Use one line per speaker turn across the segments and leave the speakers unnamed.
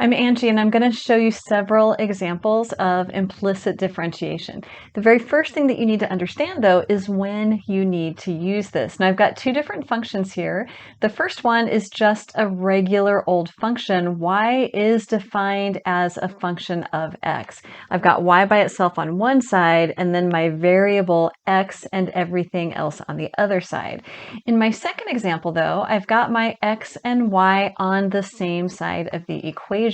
I'm Angie, and I'm going to show you several examples of implicit differentiation. The very first thing that you need to understand, though, is when you need to use this. Now, I've got two different functions here. The first one is just a regular old function. Y is defined as a function of x. I've got y by itself on one side, and then my variable x and everything else on the other side. In my second example, though, I've got my x and y on the same side of the equation.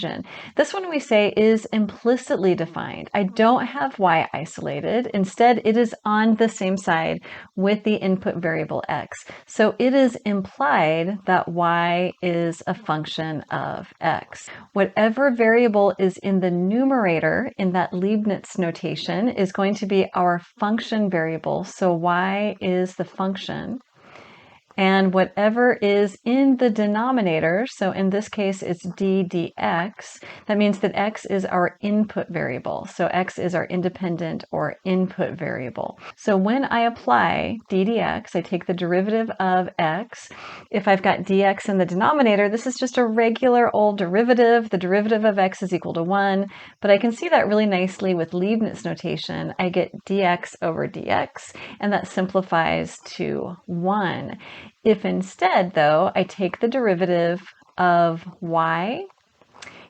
This one we say is implicitly defined. I don't have y isolated. Instead, it is on the same side with the input variable x. So it is implied that y is a function of x. Whatever variable is in the numerator in that Leibniz notation is going to be our function variable. So y is the function. And whatever is in the denominator, so in this case it's d dx, that means that x is our input variable. So x is our independent or input variable. So when I apply d dx, I take the derivative of x. If I've got dx in the denominator, this is just a regular old derivative. The derivative of x is equal to 1, but I can see that really nicely with Leibniz notation. I get dx over dx, and that simplifies to 1. If instead, though, I take the derivative of y,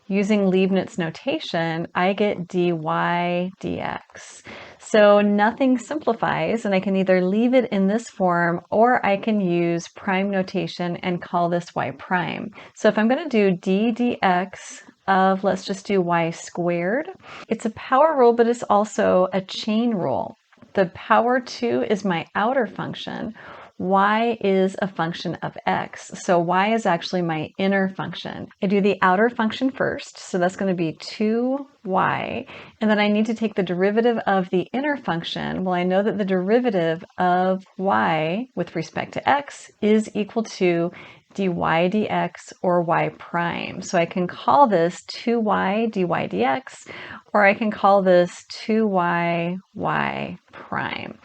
using Leibniz notation, I get dy dx. So nothing simplifies, and I can either leave it in this form or I can use prime notation and call this y prime. So if I'm going to do d dx of, let's just do y squared, it's a power rule, but it's also a chain rule. The power 2 is my outer function. Y is a function of x. So y is actually my inner function. I do the outer function first, so that's going to be 2y, and then I need to take the derivative of the inner function. Well, I know that the derivative of y with respect to x is equal to dy dx or y prime. So I can call this 2y dy dx, or I can call this 2y y prime.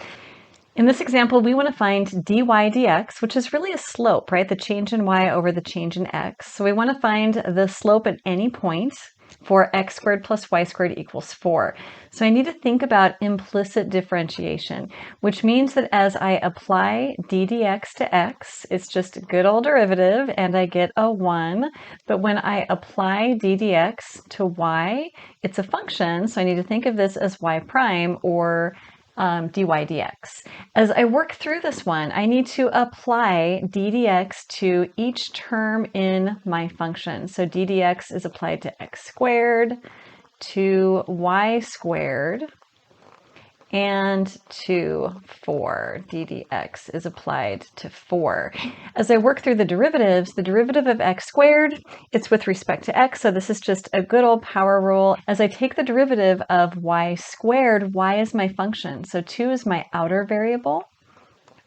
In this example, we want to find dy dx, which is really a slope, right? The change in y over the change in x. So we want to find the slope at any point for x squared plus y squared equals 4. So I need to think about implicit differentiation, which means that as I apply d dx to x, it's just a good old derivative and I get a 1. But when I apply d dx to y, it's a function. So I need to think of this as y prime, or dy dx. As I work through this one, I need to apply d dx to each term in my function. So d dx is applied to x squared, to y squared, and to 4. d dx is applied to 4. As I work through the derivatives, the derivative of x squared, it's with respect to x, so this is just a good old power rule. As I take the derivative of y squared, y is my function, so 2 is my outer variable,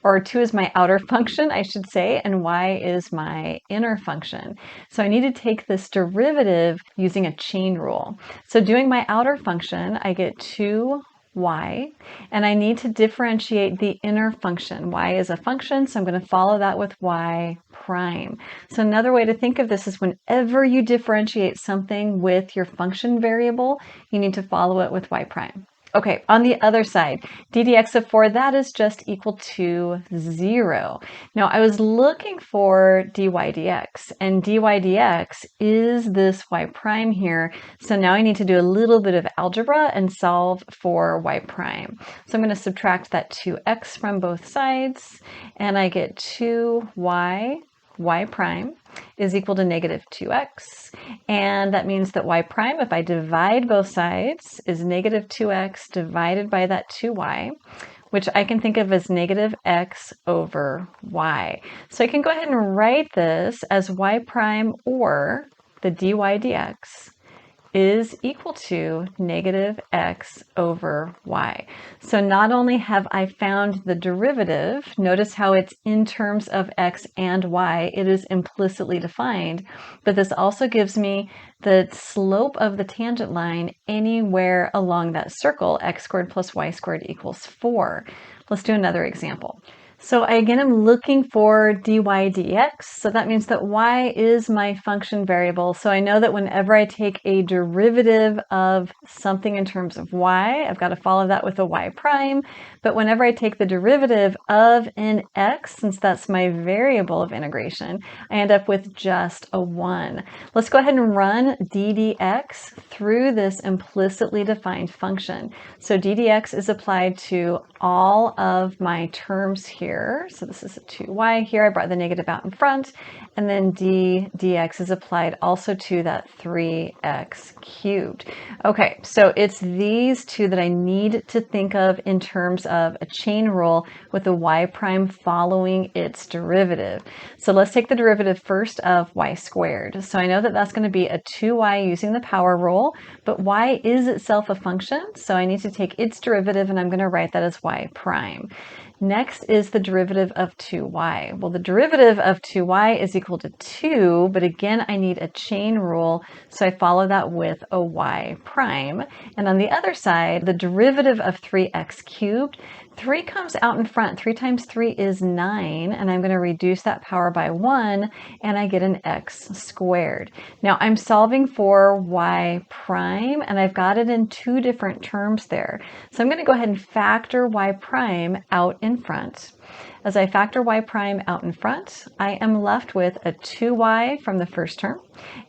or 2 is my outer function, I should say, and y is my inner function. So I need to take this derivative using a chain rule. So doing my outer function, I get 2y, and I need to differentiate the inner function. Y is a function, so I'm going to follow that with y prime. So another way to think of this is whenever you differentiate something with your function variable, you need to follow it with y prime. Okay, on the other side, d dx of 4, that is just equal to 0. Now, I was looking for dy dx, and dy dx is this y prime here. So now I need to do a little bit of algebra and solve for y prime. So I'm going to subtract that 2x from both sides, and I get 2y y prime is equal to negative 2x, and that means that y prime, if I divide both sides, is negative 2x divided by that 2y, which I can think of as negative x over y. So I can go ahead and write this as y prime, or the dy dx is equal to negative x over y. So not only have I found the derivative, notice how it's in terms of x and y, it is implicitly defined, but this also gives me the slope of the tangent line anywhere along that circle, x squared plus y squared equals 4. Let's do another example. So I again am looking for dy dx. So that means that y is my function variable. So I know that whenever I take a derivative of something in terms of y, I've got to follow that with a y prime. But whenever I take the derivative of an x, since that's my variable of integration, I end up with just a 1. Let's go ahead and run d dx through this implicitly defined function. So d dx is applied to all of my terms here. So this is a 2y here. I brought the negative out in front. And then d dx is applied also to that 3x cubed. Okay, so it's these two that I need to think of in terms of a chain rule with the y prime following its derivative. So let's take the derivative first of y squared. So I know that that's going to be a 2y using the power rule, but y is itself a function, so I need to take its derivative and I'm going to write that as y prime. Next is the derivative of 2y. Well, the derivative of 2y is equal to 2, but again, I need a chain rule, so I follow that with a y prime. And on the other side, the derivative of 3x cubed, 3 comes out in front. 3 times 3 is 9, and I'm going to reduce that power by 1, and I get an x squared. Now, I'm solving for y prime, and I've got it in two different terms there. So I'm going to go ahead and factor y prime out in front. As I factor y prime out in front, I am left with a 2y from the first term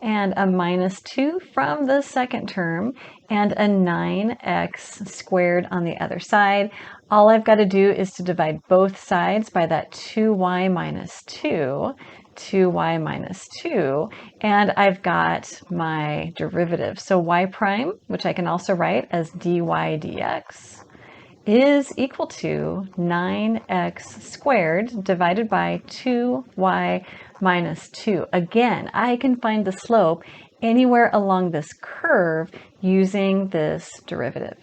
and a minus 2 from the second term and a 9x squared on the other side. All I've got to do is to divide both sides by that 2y minus 2, 2y minus 2, and I've got my derivative. So y prime, which I can also write as dy dx, is equal to 9x squared divided by 2y minus 2. Again, I can find the slope anywhere along this curve using this derivative.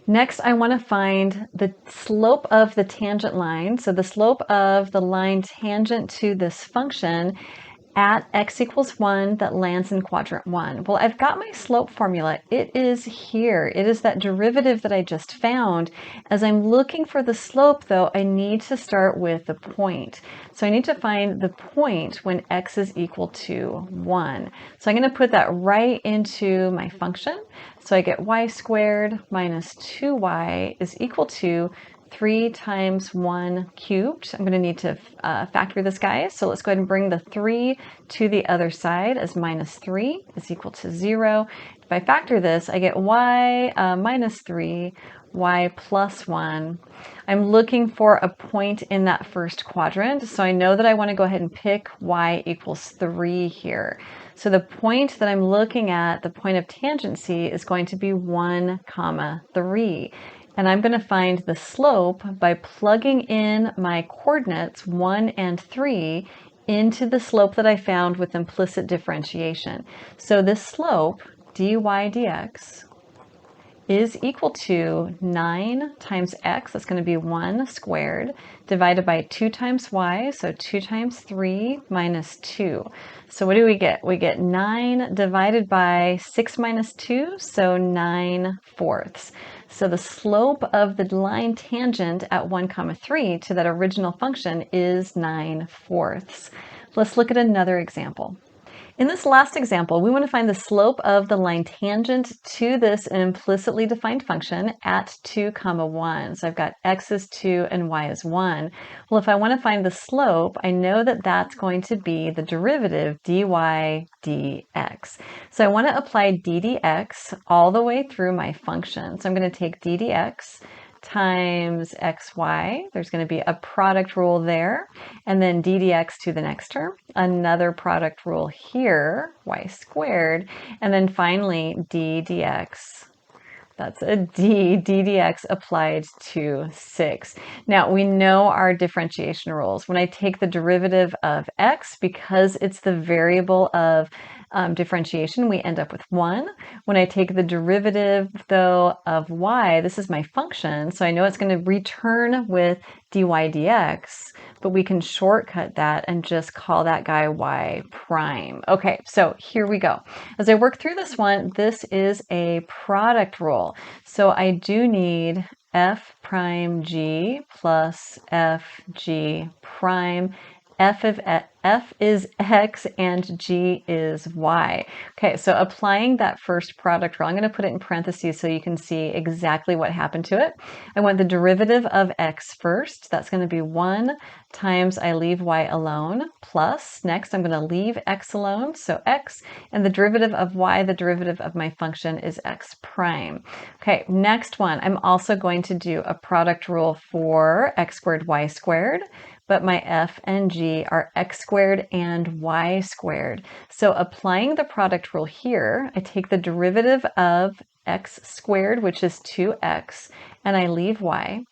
Next, I want to find the slope of the tangent line. So the slope of the line tangent to this function at x equals 1 that lands in quadrant 1. Well, I've got my slope formula. It is here. It is that derivative that I just found. As I'm looking for the slope, though, I need to start with the point. So I need to find the point when x is equal to 1. So I'm going to put that right into my function. So I get y squared minus 2y is equal to 3 times 1 cubed. I'm going to need to factor this, guys. So let's go ahead and bring the 3 to the other side as minus 3 is equal to 0. If I factor this, I get y minus 3, y plus 1. I'm looking for a point in that first quadrant, so I know that I want to go ahead and pick y equals 3 here. So the point that I'm looking at, the point of tangency, is going to be 1, 3. And I'm going to find the slope by plugging in my coordinates 1 and 3 into the slope that I found with implicit differentiation. So this slope, dy dx, is equal to 9 times x, that's going to be 1 squared, divided by 2 times y, so 2 times 3 minus 2. So what do we get? We get 9 divided by 6 minus 2, so 9/4. So the slope of the line tangent at 1, 3 to that original function is 9/4. Let's look at another example. In this last example, we want to find the slope of the line tangent to this implicitly defined function at 2, 1. So I've got x is 2 and y is 1. Well, if I want to find the slope, I know that that's going to be the derivative dy dx. So I want to apply d dx all the way through my function. So I'm going to take d dx times xy. There's going to be a product rule there, and then d dx to the next term, another product rule here, y squared, and then finally d dx. That's a d dx applied to 6. Now, we know our differentiation rules. When I take the derivative of x, because it's the variable of differentiation, we end up with 1. When I take the derivative, though, of y, this is my function, so I know it's going to return with dy dx, but we can shortcut that and just call that guy y prime. Okay, so here we go. As I work through this one, this is a product rule. So I do need f prime g plus f g prime. F is x and g is y. Okay, so applying that first product rule, I'm going to put it in parentheses so you can see exactly what happened to it. I want the derivative of x first. That's going to be 1 times I leave y alone plus, next I'm going to leave x alone, so x, and the derivative of y, the derivative of my function is x prime. Okay, next one, I'm also going to do a product rule for x squared, y squared, but my f and g are x squared and y squared. So applying the product rule here, I take the derivative of x squared, which is 2x, and I leave y.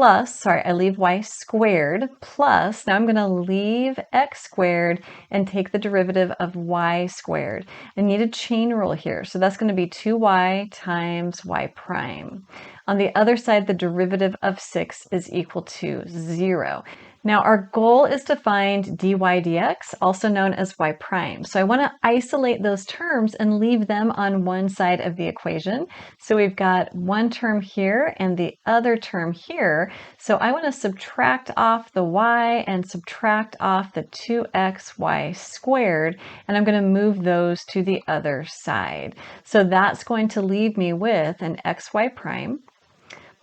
I leave y squared plus, now I'm going to leave x squared and take the derivative of y squared. I need a chain rule here, so that's going to be 2y times y prime. On the other side, the derivative of 6 is equal to 0. Now our goal is to find dy dx, also known as y prime. So I want to isolate those terms and leave them on one side of the equation. So we've got one term here and the other term here. So I want to subtract off the y and subtract off the 2xy squared, and I'm going to move those to the other side. So that's going to leave me with an xy prime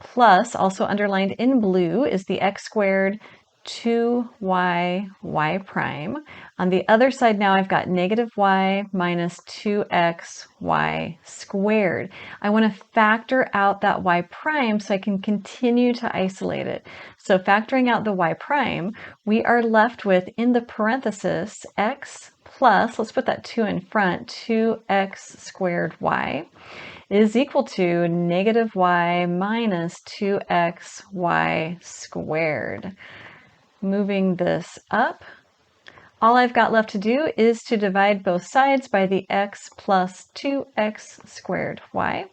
plus, also underlined in blue, is the x squared 2y y prime. On the other side now I've got negative y minus 2x y squared. I want to factor out that y prime so I can continue to isolate it. So factoring out the y prime, we are left with, in the parenthesis, x plus, let's put that 2 in front, 2x squared y is equal to negative y minus 2xy squared. Moving this up, all I've got left to do is to divide both sides by the x plus 2x squared y.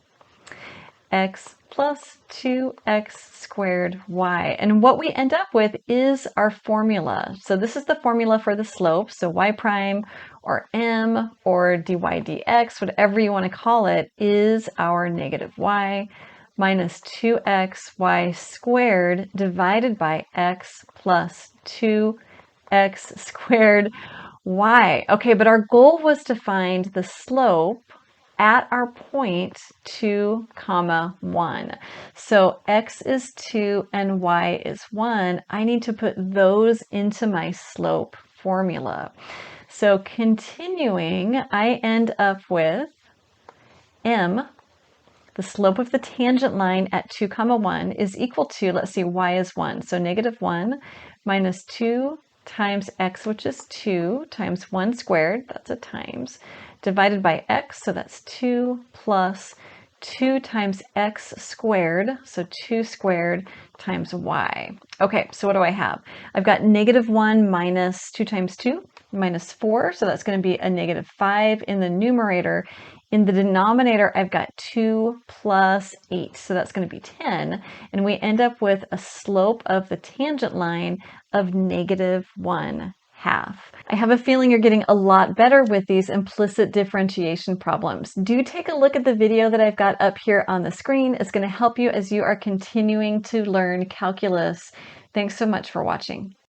X plus 2x squared y. And what we end up with is our formula. So this is the formula for the slope. So y prime or m or dy dx, whatever you want to call it, is our negative y minus 2xy squared divided by x plus 2x squared y. Okay, but our goal was to find the slope at our point 2, 1. So x is 2 and y is 1. I need to put those into my slope formula. So continuing, I end up with m, the slope of the tangent line at 2, 1 is equal to, let's see, y is 1. So negative 1 minus 2 times x, which is 2, times 1 squared, that's a times, divided by x, so that's 2 plus 2 times x squared, so 2 squared times y. Okay, so what do I have? I've got negative 1 minus 2 times 2, minus 4, so that's going to be a negative 5 in the numerator. In the denominator, I've got 2 plus 8, so that's going to be 10, and we end up with a slope of the tangent line of negative 1/2. I have a feeling you're getting a lot better with these implicit differentiation problems. Do take a look at the video that I've got up here on the screen. It's going to help you as you are continuing to learn calculus. Thanks so much for watching.